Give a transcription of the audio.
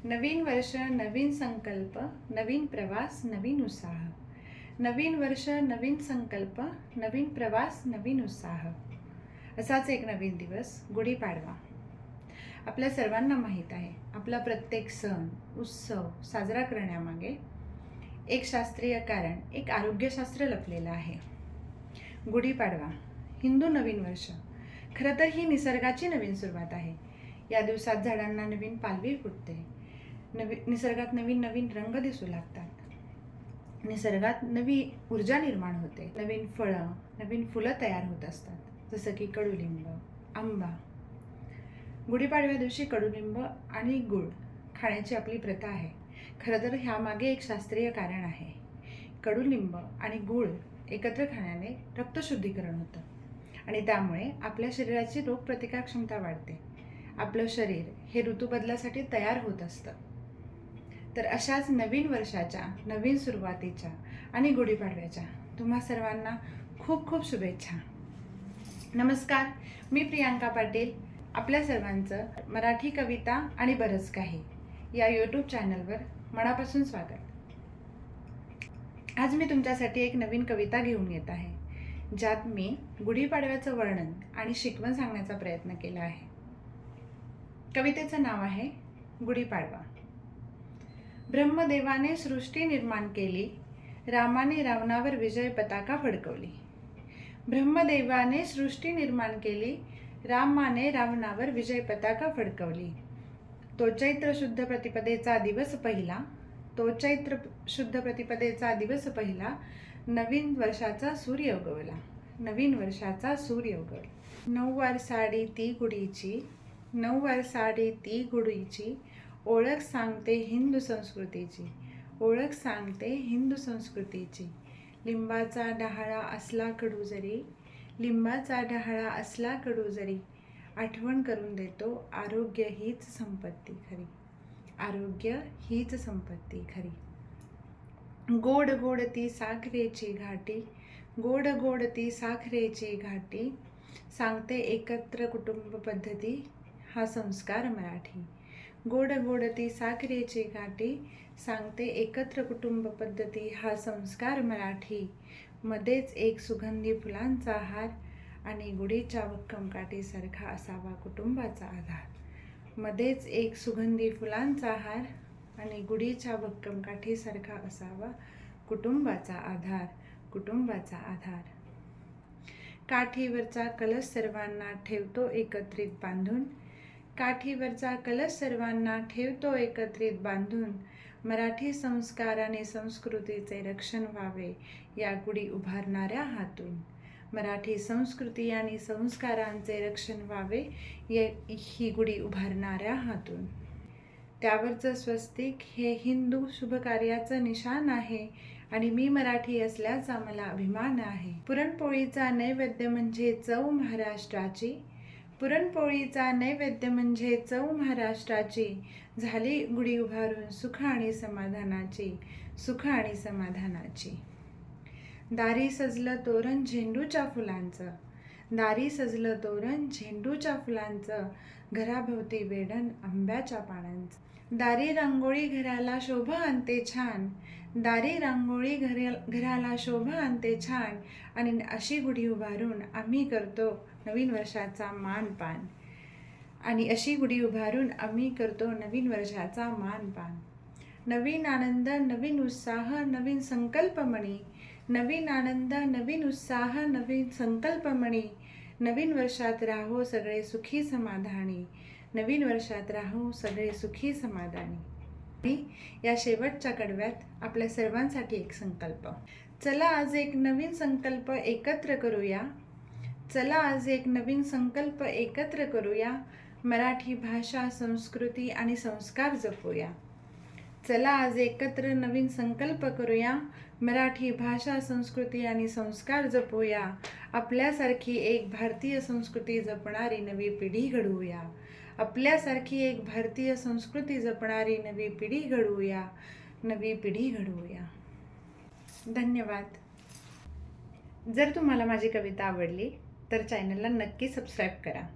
नवीन वर्ष, नवीन संकल्प, नवीन प्रवास, नवीन उत्साह. नवीन वर्ष, नवीन संकल्प, नवीन प्रवास, नवीन उत्साह. असाच एक नवीन दिवस गुढीपाडवा. आपल्या सर्वांना माहीत आहे, आपला प्रत्येक सण उत्सव साजरा करण्यामागे एक शास्त्रीय कारण, एक आरोग्यशास्त्र लपलेलं आहे. गुढीपाडवा हिंदू नवीन वर्ष. खरं तर ही निसर्गाची नवीन सुरुवात आहे. या दिवसात झाडांना नवीन पालवी फुटते, निसर्गात नवीन नवीन रंग दिसू लागतात, निसर्गात नवी ऊर्जा निर्माण होते, नवीन फळं, नवीन फुलं तयार होत असतात, जसं की कडुलिंब, आंबा. गुढीपाडव्या दिवशी कडुलिंब आणि गूळ खाण्याची आपली प्रथा आहे. खरं तर ह्यामागे एक शास्त्रीय कारण आहे. कडुलिंब आणि गूळ एकत्र खाण्याने रक्तशुद्धीकरण होतं आणि त्यामुळे आपल्या शरीराची रोगप्रतिकार क्षमता वाढते. आपलं शरीर हे ऋतुबदलासाठी तयार होत असतं. तर अशाच नवीन वर्षाच्या, नवीन सुरुवातीच्या आणि गुढीपाडव्याच्या तुम्हा सर्वांना खूप खूप शुभेच्छा. नमस्कार, मी प्रियांका पाटील. आपल्या सर्वांचं मराठी कविता आणि बरंच काही या यूट्यूब चॅनलवर मनापासून स्वागत. आज मी तुमच्यासाठी एक नवीन कविता घेऊन येत आहे, ज्यात मी गुढीपाडव्याचं वर्णन आणि शिकवण सांगण्याचा प्रयत्न केला आहे. कवितेचं नाव आहे गुढीपाडवा. ब्रह्मदेवाने सृष्टी निर्माण केली, रामाने रावणावर विजय पताका फडकवली. ब्रह्मदेवाने सृष्टी निर्माण केली, रामाने रावणावर विजय पताका फडकवली. तो चैत्र शुद्ध प्रतिपदेचा दिवस पहिला, तो चैत्र शुद्ध प्रतिपदेचा दिवस पहिला, नवीन वर्षाचा सूर्य उगवला, नवीन वर्षाचा सूर्य उगवला. नऊवार साडी ती गुढीची, नऊवार साडी ती गुढीची, ओळख सांगते हिंदू संस्कृतीची, ओळख सांगते हिंदू संस्कृतीची. लिंबाचा डहाळा असला कडू जरी, लिंबाचा डहाळा असला कडू जरी, आठवण करून देतो आरोग्य हीच संपत्ती खरी, आरोग्य हीच संपत्ती खरी. गोड गोड ती साखरेची घाटी, गोड गोड ती साखरेची घाटी, सांगते एकत्र कुटुंब पद्धती हा संस्कार मराठी. गोड गोड ती साखरेची घाटी, सांगते एकत्र कुटुंब पद्धती हा संस्कार मराठी. मध्येच एक सुगंधी फुलांचा हार आणि गुढीच्या भक्कम काठीसारखा असावा कुटुंबाचा आधार. मध्येच एक सुगंधी फुलांचा हार आणि गुढीच्या भक्कम काठीसारखा असावा कुटुंबाचा आधार, कुटुंबाचा आधार. काठीवरचा कलश सर्वांना ठेवतो एकत्रित बांधून, काठीवरचा कलश सर्वांना ठेवतो एकत्रित बांधून, मराठी संस्कार आणि संस्कृतीचे रक्षण व्हावे या गुढी उभारणाऱ्या हातून, मराठी संस्कृती आणि संस्कारांचे रक्षण व्हावे ही गुढी उभारणाऱ्या हातून. त्यावरचं स्वस्तिक हे हिंदू शुभकार्याचं निशाण आहे आणि मी मराठी असल्याचा मला अभिमान आहे. पुरणपोळीचा नैवेद्य म्हणजे चव महाराष्ट्राची, पुरणपोळीचा नैवेद्य म्हणजे चव महाराष्ट्राची, झाली गुढी उभारून सुख आणि समाधानाची, सुख आणि समाधानाची. दारी सजलं तोरण झेंडूच्या फुलांचं, दारी सजलं तोरण झेंडूच्या फुलांचं, घराभोवती वेढण आंब्याच्या पानांचं. दारी रांगोळी घराला शोभा आणते छान, दारी रांगोळी घराला शोभा आणते छान, आणि अशी गुढी उभारून आम्ही करतो नवीन वर्षाचा मानपान, आणि अशी गुढी उभारून आम्ही करतो नवीन वर्षाचा मानपान. नवीन आनंद, नवीन उत्साह, नवीन संकल्पमणी, नवीन आनंद, नवीन उत्साह, नवीन संकल्पमणी, नवीन वर्षात राहो सगळे सुखी समाधानी, नवीन वर्षात राहो सगळे सुखी समाधानी. या शेवटच्या कडव्यात आपल्या सर्वांसाठी एक संकल्प. चला आज एक नवीन संकल्प एकत्र करूया, चला आज एक नवीन संकल्प एकत्र करूया, मराठी भाषा, संस्कृती आणि संस्कार जपूया. चला आज एकत्र नवीन संकल्प करूया, मराठी भाषा, संस्कृती आणि संस्कार जपूया. आपल्यासारखी एक भारतीय संस्कृती जपणारी नवी पिढी घडवूया, आपल्यासारखी एक भारतीय संस्कृती जपणारी नवी पिढी घडवूया, नवी पिढी घडवूया. धन्यवाद. जर तुम्हाला माझी कविता आवडली तर चॅनलला नक्की सबस्क्राईब करा.